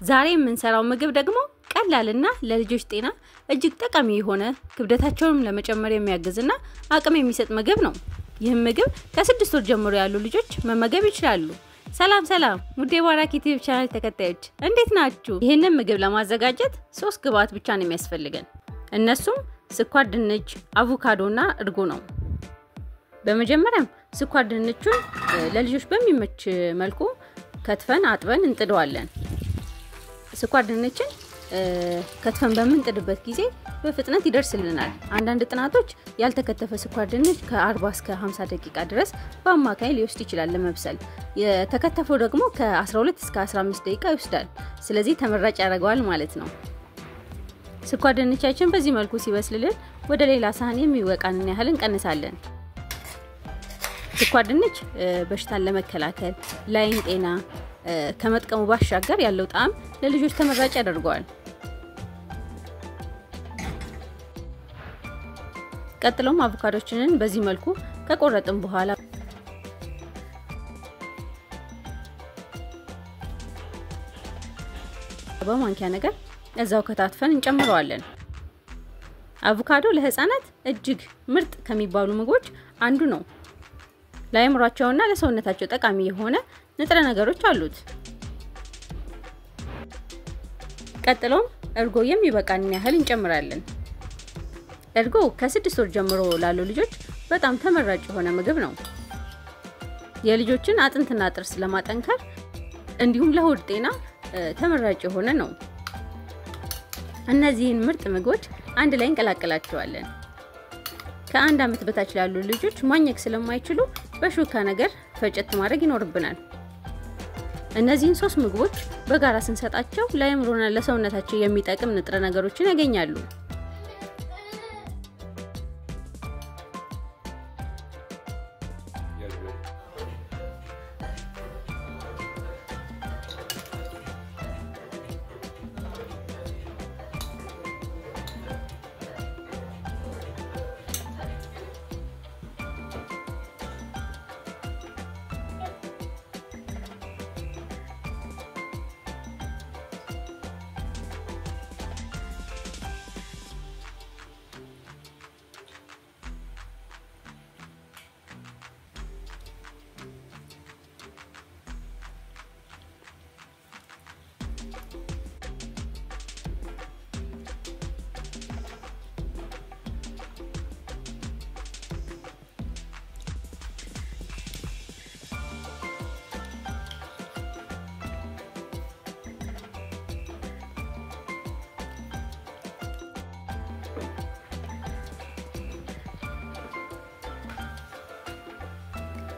ዛሬ የምንሰራው ምግብ ደግሞ ቀላልና ለልጆች ጤና እጅግ ጠቃሚ የሆነ ክብደታቸውን ለመጨመር የሚያግዝና አቅም የሚሰጥ ምግብ ነው። ይህም ምግብ ከ6 ወር ጀምሮ ያሉ ልጆች መመገብ ይችላሉ። ሰላም ውድ የባራኪ ዩቲዩብ ቻናል ተከታዮች እንዴት ናችሁ? ይሄንን ምግብ ለማዘጋጀት 3 ግብአት ብቻ ነው የሚያስፈልገን። እነሱም ስኳር ድንች፣ አቮካዶና እርጎ ነው። በመጀመሪያ ስኳር ድንቹን ለልጆች በሚመች መልኩ ከትፈን አጥበን እንጥደዋለን። ስኳር ድንችን ከትፈን በምንጥድበት ጊዜ በፍጥነት ይደርስልናል። አንዳንድ ጥናቶች ያልተከተፈ ስኳር ድንች ከ40 እስከ 50 ደቂቃ ድረስ በአማካይ ሊወስድ ይችላል ለመብሰል። የተከተፈው ደግሞ ከ12 እስከ 15 ደቂቃ ይወስዳል። ስለዚህ ተመራጭ ያደርገዋል ማለት ነው። ስኳር ድንቻችን በዚህ መልኩ ሲበስልልን ወደ ሌላ ሳህን የሚወቃንን ያህል እንቀንሳለን። ስኳር ድንች በሽታን ለመከላከል ለዓይን ጤና ከመጥቀሙ ባሻገር ያለው ጣዕም ለልጆች ተመራጭ ያደርገዋል። ቀጥሎም አቮካዶችንን በዚህ መልኩ ከቆረጥን በኋላ በማንኪያ ነገር እዛው ከታትፈን እንጨምረዋለን። አቮካዶ ለህፃናት እጅግ ምርጥ ከሚባሉ ምግቦች አንዱ ነው። ለአይምሯቸውና ለሰውነታቸው ጠቃሚ የሆነ ንጥረ ነገሮች አሉት። ቀጥሎም እርጎ የሚበቃንን ያህል እንጨምራለን። እርጎ ከ6 ወር ጀምሮ ላሉ ልጆች በጣም ተመራጭ የሆነ ምግብ ነው። የልጆችን አጥንትና ጥርስ ለማጠንከር እንዲሁም ለሆድ ጤና ተመራጭ የሆነ ነው። እነዚህን ምርጥ ምግቦች አንድ ላይ እንቀላቅላቸዋለን። ከ1 ዓመት በታች ላሉ ልጆች ማኘክ ስለማይችሉ በሹካ ነገር ፈጨት ማድረግ ይኖርብናል። እነዚህን 3 ምግቦች በጋራ ስንሰጣቸው ለአይምሮና ለሰውነታቸው የሚጠቅም ንጥረ ነገሮችን ያገኛሉ።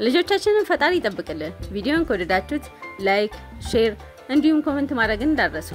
ልጆቻችንን ፈጣሪ ይጠብቅልን። ቪዲዮን ከወደዳችሁት ላይክ፣ ሼር እንዲሁም ኮሜንት ማድረግ እንዳትረሱ።